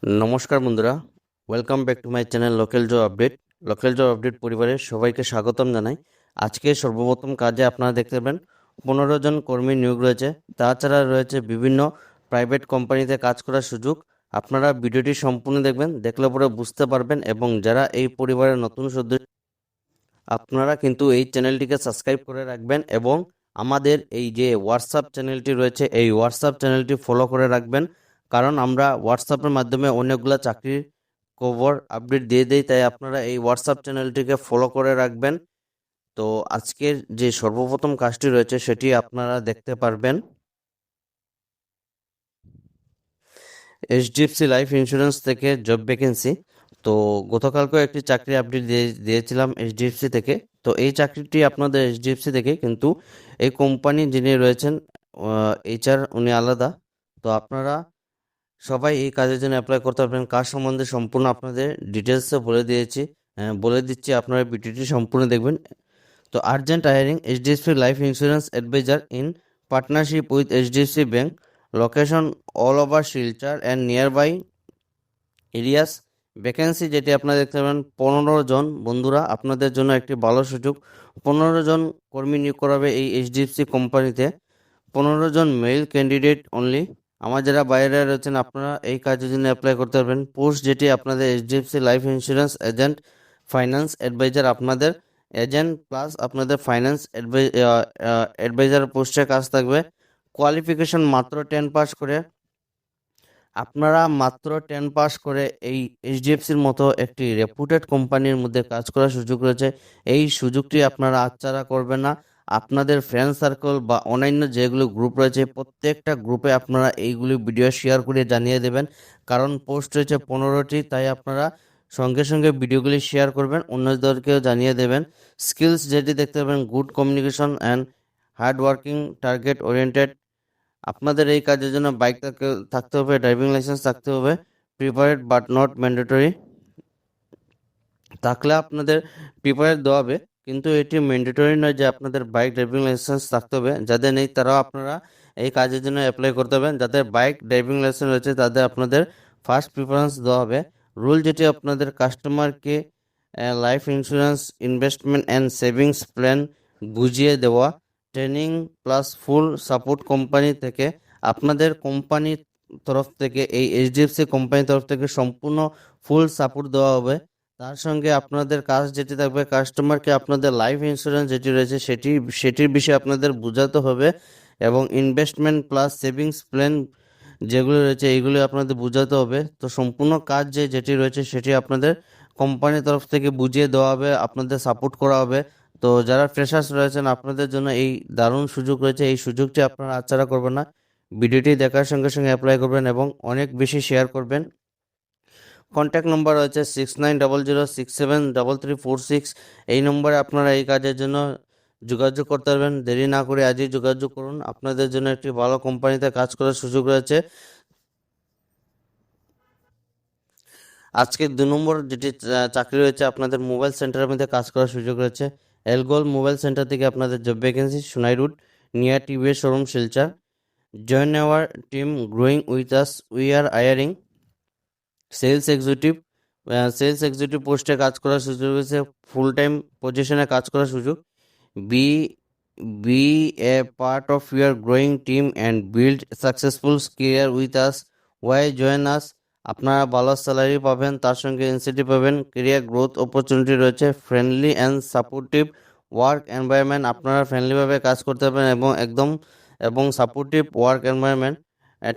নমস্কার বন্ধুরা, welcome back to my channel local job update পরিবারের সবাইকে স্বাগতম জানাই। আজকে সর্বপ্রথম কাজে আপনারা দেখতে পাবেন 15 জন কর্মী নিয়োগ রয়েছে। তাছাড়া রয়েছে বিভিন্ন প্রাইভেট কোম্পানিতে কাজ করার সুযোগ। আপনারা ভিডিওটি সম্পূর্ণ দেখবেন, দেখলে পরে বুঝতে পারবেন। এবং যারা এই পরিবারের নতুন সদস্য, আপনারা কিন্তু এই চ্যানেলটিকে সাবস্ক্রাইব করে রাখবেন এবং আমাদের এই যে হোয়াটসঅ্যাপ চ্যানেলটি রয়েছে এই হোয়াটসঅ্যাপ চ্যানেলটি ফলো করে রাখবেন। কারণ আমরা হোয়াটসঅ্যাপের মাধ্যমে অনেকগুলো চাকরির খবর আপডেট দিয়ে দিই, তাই আপনারা এই হোয়াটসঅ্যাপ চ্যানেলটিকে ফলো করে রাখবেন। তো আজকের যে সর্বপ্রথম কাজটি রয়েছে সেটি আপনারা দেখতে পারবেন। এইচডিএফসি লাইফ ইন্স্যুরেন্স থেকে জব ভ্যাকেন্সি। তো গতকালকে একটি চাকরি আপডেট দিয়েছিলাম এইচডিএফসি থেকে। তো এই চাকরিটি আপনাদের এইচডিএফসি থেকে, কিন্তু এই কোম্পানি যিনি রয়েছেন এইচআর উনি আলাদা। তো আপনারা সবাই এই কাজের জন্য অ্যাপ্লাই করতে পারবেন। কাজ সম্বন্ধে সম্পূর্ণ আপনাদের ডিটেলসে বলে দিচ্ছি, আপনারা ভিডিওটি সম্পূর্ণ দেখবেন। তো urgent hiring HDFC life insurance advisor in partnership with HDFC bank, location all over Silchar and nearby areas. Vacancy যেটি আপনারা দেখতে পাবেন 15 জন। বন্ধুরা, আপনাদের জন্য একটি ভালো সুযোগ। 15 জন কর্মী নিয়োগ করাবে এই এইচডিএফসি কোম্পানিতে। 15 জন মেল ক্যান্ডিডেট অনলি। আমার যারা বাইরে রয়েছেন আপনারা এই কাজের জন্য অ্যাপ্লাই করতে পারবেন। পোস্ট যেটি আপনাদের HDFC life insurance agent, finance advisor, আপনাদের এজেন্ট প্লাস আপনাদের ফাইন্যান্স অ্যাডভাইজার পোস্টে কাজ থাকবে। কোয়ালিফিকেশন মাত্র 10 পাস করে। আপনারা মাত্র 10 পাস করে এই এইচডিএফসির মতো একটি রেপুটেড কোম্পানির মধ্যে কাজ করার সুযোগ রয়েছে। এই সুযোগটি আপনারা হাতছাড়া করবেন না। আপনাদের ফ্রেন্ড সার্কেল বা অন্যান্য যেগুলো গ্রুপ রয়েছে প্রত্যেকটা গ্রুপে আপনারা এইগুলি ভিডিও শেয়ার করে জানিয়ে দেবেন। কারণ পোস্ট রয়েছে 15টি, তাই আপনারা সঙ্গে সঙ্গে ভিডিওগুলি শেয়ার করবেন, অন্যদেরকেও জানিয়ে দেবেন। স্কিলস যেটি দেখতে পাবেন good communication and hard working, target oriented. আপনাদের এই কাজের জন্য বাইক থাকতে হবে, ড্রাইভিং লাইসেন্স থাকতে হবে। Prepared but not mandatory. থাকলে আপনাদের প্রিপারেড দেওয়া হবে, কিন্তু এটি ম্যান্ডেটরি নয় যে আপনাদের বাইক ড্রাইভিং লাইসেন্স থাকতে হবে। যাদের নেই তারাও আপনারা এই কাজের জন্য অ্যাপ্লাই করতে হবে। যাদের বাইক ড্রাইভিং লাইসেন্স রয়েছে তাদের আপনাদের ফার্স্ট প্রিফারেন্স দেওয়া হবে। রুল যেটি আপনাদের কাস্টমারকে life insurance, investment and savings plan বুঝিয়ে দেওয়া। Training plus full support company থেকে। আপনাদের কোম্পানির তরফ থেকে, এই এইচডিএফসি কোম্পানির তরফ থেকে সম্পূর্ণ ফুল সাপোর্ট দেওয়া হবে। তার সঙ্গে আপনাদের কাজ যেটি থাকবে, কাস্টমারকে আপনাদের লাইফ ইন্স্যুরেন্স যেটি রয়েছে সেটির বিষয়ে আপনাদের বোঝাতে হবে। এবং ইনভেস্টমেন্ট প্লাস সেভিংস প্ল্যান যেগুলো রয়েছে এইগুলো আপনাদের বোঝাতে হবে। তো সম্পূর্ণ কাজ যেটি রয়েছে সেটি আপনাদের কোম্পানির তরফ থেকে বুঝিয়ে দেওয়া হবে, আপনাদের সাপোর্ট করা হবে। তো যারা ফ্রেশার্স রয়েছেন আপনাদের জন্য এই দারুণ সুযোগ রয়েছে, এই সুযোগটি আপনারা হাতছাড়া করবেন না। ভিডিওটি দেখার সঙ্গে সঙ্গে অ্যাপ্লাই করবেন এবং অনেক বেশি শেয়ার করবেন। কন্ট্যাক্ট নম্বর রয়েছে 6900673346। এই নম্বরে আপনারা এই কাজের জন্য যোগাযোগ করতে পারবেন। দেরি না করে আজই যোগাযোগ করুন, আপনাদের জন্য একটি ভালো কোম্পানিতে কাজ করার সুযোগ রয়েছে। আজকে 2 নম্বর যেটি চাকরি রয়েছে, আপনাদের মোবাইল সেন্টারের মধ্যে কাজ করার সুযোগ রয়েছে। এলগোল মোবাইল সেন্টার থেকে আপনাদের job vacancy, Sonai route near TVS showroom Silchar. Join our team, growing with us, we are hiring sales executive. Sales executive পোস্টে কাজ করার সুযোগ রয়েছে, ফুল টাইম পজিশনে কাজ করার সুযোগ। Be be a part of your growing team and build successful career with us. Why join us. আপনারা ভালো স্যালারি পাবেন, তার সঙ্গে ইনসেন্টিভ পাবেন, কেরিয়ার গ্রোথ অপরচুনিটি রয়েছে। Friendly and supportive work environment. আপনারা ফ্রেন্ডলিভাবে কাজ করতে পারবেন এবং supportive work environment.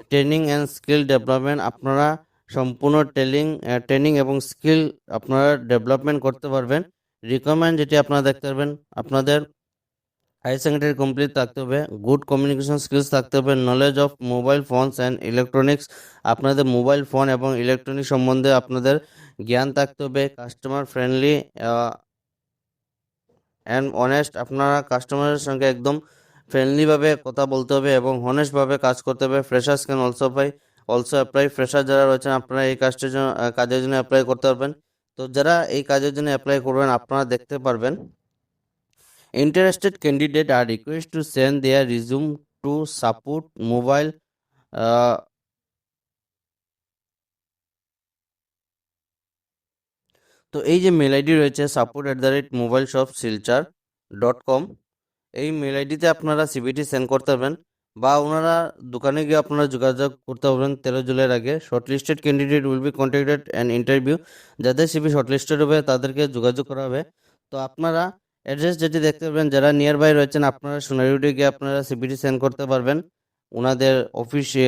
Training and skill development. আপনারা সম্পূর্ণ ট্রেনিং এবং স্কিল আপনারা ডেভেলপমেন্ট করতে পারবেন। রিকোয়ারমেন্ট যেটি আপনারা দেখতে পারবেন, আপনাদের হাই সেকেন্ডারি কমপ্লিট থাকতে হবে, গুড কমিউনিকেশন স্কিলস থাকতে হবে, knowledge of mobile phones and electronics. আপনাদের মোবাইল ফোন এবং ইলেকট্রনিক্স সম্বন্ধে আপনাদের জ্ঞান থাকতে হবে। Customer friendly and honest. আপনারা কাস্টমারের সঙ্গে একদম ফ্রেন্ডলিভাবে কথা বলতে হবে এবং হনেস্টভাবে কাজ করতে হবে। Freshers can also apply. Fresher যারা রয়েছেন আপনারা এই কাজের জন্য অ্যাপ্লাই করতে পারবেন। তো যারা এই কাজের জন্য অ্যাপ্লাই করবেন আপনারা দেখতে পারবেন, interested candidate are request to send their resume to support mobile তো এই যে মেল আইডি রয়েছে support@mobileshopsilchar.com, এই মেল আইডিতে আপনারা সিভিটি সেন্ড করতে পারবেন, বা ওনারা দোকানে গিয়ে আপনারা যোগাযোগ করতে পারবেন 13 জুলাইয়ের আগে। Shortlisted candidate will be contacted and interview, যাদের সিভি শর্টলিস্টেড হবে তাদেরকে যোগাযোগ করা হবে। তো আপনারা অ্যাড্রেস যেটি দেখতে পাবেন, যারা নিয়ার বাই রয়েছেন আপনারা সোনারুডে গিয়ে আপনারা সিভিটি সেন্ড করতে পারবেন ওনাদের অফিসে,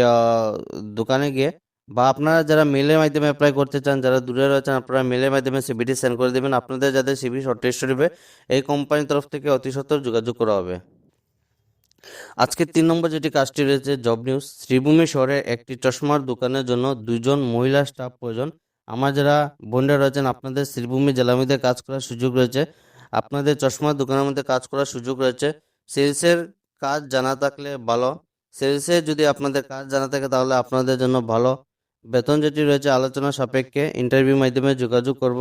দোকানে গিয়ে, বা আপনারা যারা মেলের মাধ্যমে অ্যাপ্লাই করতে চান, যারা দূরে রয়েছেন আপনারা মেলের মাধ্যমে সিভিটি সেন্ড করে দেবেন। আপনাদের যাদের সিভি শর্টলিস্টেড হবে এই কোম্পানির তরফ থেকে অতি সত্বর যোগাযোগ করা হবে। আজকে 3 নম্বর যেটি কাজটি রয়েছে জব নিউজ, শ্রীভূমি শহরে একটি চশমার দোকানের জন্য 2জন মহিলা স্টাফ প্রয়োজন। আমার যারা বোনরা রয়েছেন আপনাদের শ্রীভূমি জেলার মধ্যে কাজ করার সুযোগ রয়েছে, আপনাদের চশমার দোকানের মধ্যে কাজ করার সুযোগ রয়েছে। সেলসের কাজ জানা থাকলে ভালো, সেলসে যদি আপনাদের কাজ জানা থাকে তাহলে আপনাদের জন্য ভালো। বেতন যেটি রয়েছে আলোচনা সাপেক্ষে ইন্টারভিউ মাধ্যমে যোগাযোগ করব,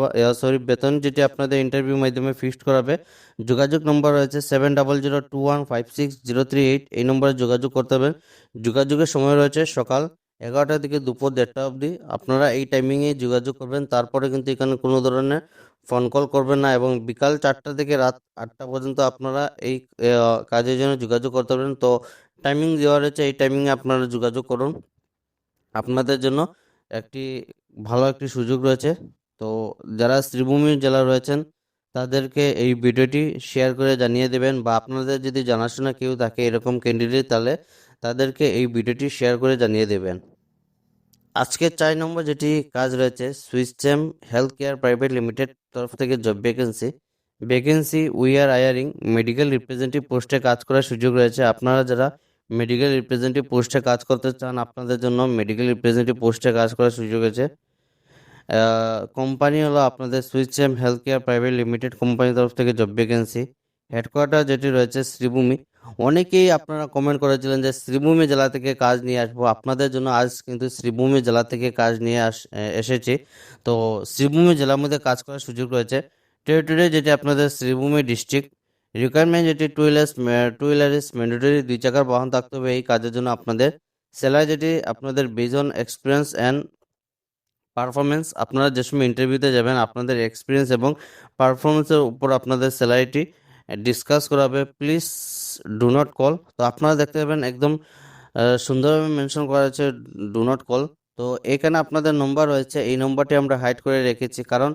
বেতন যেটি আপনাদের ইন্টারভিউ মাধ্যমে ফিক্সড করাবে। যোগাযোগ নম্বর রয়েছে 7002156038, এই নম্বরে যোগাযোগ করতে হবে। যোগাযোগের সময় রয়েছে সকাল 11টা থেকে দুপুর 1:30 অবধি, আপনারা এই টাইমিংয়ে যোগাযোগ করবেন। তারপরে কিন্তু এখানে কোনো ধরনের ফোন কল করবেন না, এবং বিকাল 4টা থেকে রাত 8টা পর্যন্ত আপনারা এই কাজের জন্য যোগাযোগ করতে পারেন। তো টাইমিং দেওয়া রয়েছে, এই টাইমিংয়ে আপনারা যোগাযোগ করুন, আপনাদের জন্য একটি ভালো একটি সুযোগ রয়েছে। তো যারা শ্রীভূমি জেলা রয়েছেন তাদেরকে এই ভিডিওটি শেয়ার করে জানিয়ে দেবেন, বা আপনাদের যদি জানাশোনা কেউ থাকে এরকম ক্যান্ডিডেট তাহলে তাদেরকে এই ভিডিওটি শেয়ার করে জানিয়ে দেবেন। আজকে 4 নম্বর যেটি কাজ রয়েছে সুইসচেম হেলথ কেয়ার প্রাইভেট লিমিটেড তরফ থেকে job vacancy we are hiring medical representative পোস্টে কাজ করার সুযোগ রয়েছে। আপনারা যারা মেডিকেল রিপ্রেজেন্টেটিভ পোস্টে কাজ করতে চান আপনাদের জন্য মেডিকেল রিপ্রেজেন্টেটিভ পোস্টে কাজ করার সুযোগ আছে। কোম্পানি হলো আপনাদের সুইসচেম হেলথ কেয়ার প্রাইভেট লিমিটেড কোম্পানির তরফ থেকে জব ভ্যাকেন্সি। হেডকোয়ার্টার যেটি রয়েছে শ্রীভূমি। অনেকেই আপনারা কমেন্ট করেছিলেন যে শ্রীভূমি জেলা থেকে কাজ নিয়ে আসবো, আপনাদের জন্য আজ কিন্তু শ্রীভূমি জেলা থেকে কাজ নিয়ে এসেছি। তো শ্রীভূমি জেলার মধ্যে কাজ করার সুযোগ রয়েছে। টেরিটরি যেটি আপনাদের শ্রীভূমি ডিস্ট্রিক্ট। রিকোয়ারমেন্ট যেটি টু হুইলার ম্যান্ডেটরি, 2 চাকার বাহন থাকতে হবে এই কাজের জন্য আপনাদের। স্যালারি যেটি আপনাদের base on experience and performance, আপনারা যে সময় ইন্টারভিউতে যাবেন আপনাদের এক্সপিরিয়েন্স এবং পারফরমেন্সের উপর আপনাদের স্যালারিটি ডিসকাস করা হবে। Please do not call. তো আপনারা দেখতে পাবেন একদম সুন্দরভাবে মেনশন করা আছে ডু নট কল। তো এখানে আপনাদের নম্বর রয়েছে, এই নম্বরটি আমরা হাইড করে রেখেছি, কারণ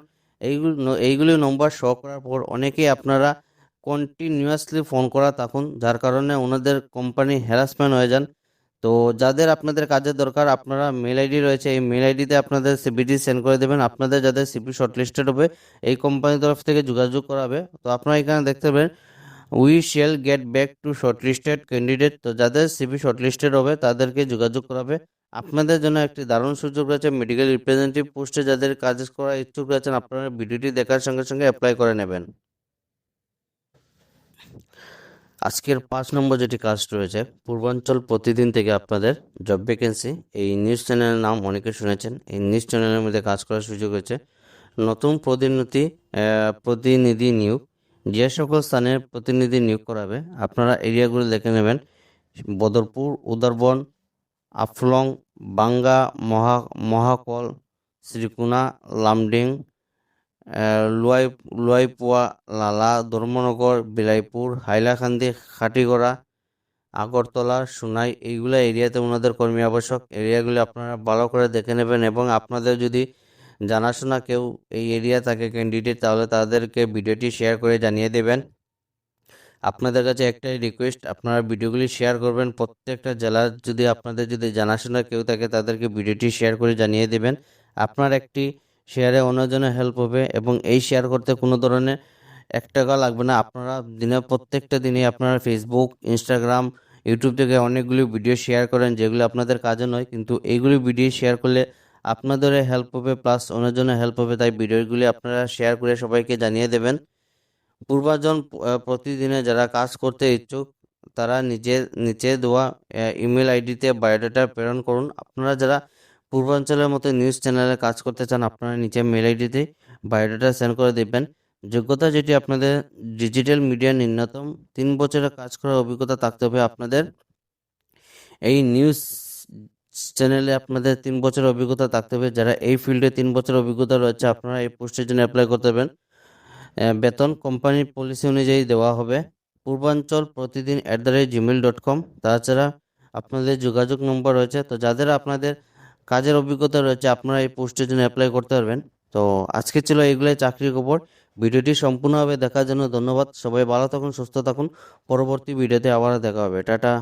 এইগুলি নম্বর শো করার পর অনেকেই আপনারা কন্টিনিউয়াসলি ফোন করা থাকুন, যার কারণে ওনাদের কোম্পানি হ্যারাসমেন্ট হয়ে যান। তো যাদের আপনাদের কাজের দরকার আপনারা মেল আইডি রয়েছে, এই মেল আইডিতে আপনাদের সিভিটি সেন্ড করে দেবেন। আপনাদের যাদের সিভি শর্টলিস্টেড হবে এই কোম্পানির তরফ থেকে যোগাযোগ করাবে। তো আপনারা এখানে দেখতে পাবেন we shall get back to shortlisted candidate. তো যাদের সিভি শর্টলিস্টেড হবে তাদেরকে যোগাযোগ করাবে। আপনাদের জন্য একটি দারুণ সুযোগ রয়েছে, মেডিকেল রিপ্রেজেন্টেটিভ পোস্টে যাদের কাজ করার ইচ্ছুক রয়েছেন আপনারা ভিডিওটি দেখার সঙ্গে সঙ্গে অ্যাপ্লাই করে নেবেন। আজকের 5 নম্বর যেটি কাজ রয়েছে পূর্বাঞ্চল প্রতিদিন থেকে আপনাদের জব ভ্যাকেন্সি। এই নিউজ চ্যানেলের নাম অনেকে শুনেছেন, এই নিউজ চ্যানেলের মধ্যে কাজ করার সুযোগ হয়েছে। নতুন প্রতিনিধি নিয়োগ, যে সকল স্থানের প্রতিনিধি নিয়োগ করাবে আপনারা এরিয়াগুলো দেখে নেবেন। বদরপুর, উদারবন, আফলং, বাঙ্গা, মহাকল, শ্রীকুনা, লামডিং, লুয়াইপুয়া, লালা, ধর্মনগর, বিলাইপুর, হাইলাকান্দি, খাটিগড়া, আগরতলা, সোনাই, এইগুলো এরিয়াতে ওনাদের কর্মী আবশ্যক। এরিয়াগুলি আপনারা ভালো করে দেখে নেবেন, এবং আপনাদের যদি জানাশোনা কেউ এই এরিয়া থাকে ক্যান্ডিডেট তাহলে তাদেরকে ভিডিওটি শেয়ার করে জানিয়ে দেবেন। আপনাদের কাছে একটাই রিকোয়েস্ট, আপনারা ভিডিওগুলি শেয়ার করবেন। প্রত্যেকটা জেলার যদি আপনাদের যদি জানাশোনা কেউ থাকে তাদেরকে ভিডিওটি শেয়ার করে জানিয়ে দেবেন। আপনার একটি শেয়ারে অন্যজনের হেল্প হবে, এবং এই শেয়ার করতে কোনো ধরনের 1 টাকা লাগবে না। আপনারা প্রত্যেকটা দিনে আপনারা ফেসবুক, ইনস্টাগ্রাম, ইউটিউব থেকে অনেকগুলি ভিডিও শেয়ার করেন যেগুলো আপনাদের কাজে নয়, কিন্তু এইগুলি ভিডিও শেয়ার করলে আপনাদের হেল্প হবে প্লাস অন্যজনের হেল্প হবে। তাই ভিডিওগুলি আপনারা শেয়ার করে সবাইকে জানিয়ে দেবেন। পূর্বাঞ্চল প্রতিদিনে যারা কাজ করতে ইচ্ছুক তারা নিজের নিচে দেওয়া ইমেল আইডিতে বায়োডাটা প্রেরণ করুন। আপনারা যারা পূর্বাঞ্চলের মতো নিউজ চ্যানেলে কাজ করতে চান আপনারা নিচে মেল আইডিতে বায়োডাটা সেন্ড করে দেবেন। যোগ্যতা যেটি আপনাদের ডিজিটাল মিডিয়া ন্যূনতম 3 বছরের কাজ করার অভিজ্ঞতা থাকতে হবে আপনাদের। এই নিউজ চ্যানেলে আপনাদের 3 বছরের অভিজ্ঞতা থাকতে হবে। যারা এই ফিল্ডে 3 বছরের অভিজ্ঞতা রয়েছে আপনারা এই পোস্টের জন্য অ্যাপ্লাই করতে পারবেন। বেতন কোম্পানির পলিসি অনুযায়ী দেওয়া হবে। পূর্বাঞ্চল প্রতিদিন @gmail.com। তাছাড়া আপনাদের যোগাযোগ নম্বর রয়েছে, তো যাদের আপনাদের কাজের অভিজ্ঞতা রয়েছে আপনারা এই পোস্টের জন্য অ্যাপ্লাই করতে পারবেন। তো আজকে ছিল এগুলোই চাকরির খবর। ভিডিওটি সম্পূর্ণভাবে দেখার জন্য ধন্যবাদ। সবাই ভালো থাকুন, সুস্থ থাকুন। পরবর্তী ভিডিওতে আবার দেখা হবে। টাটা।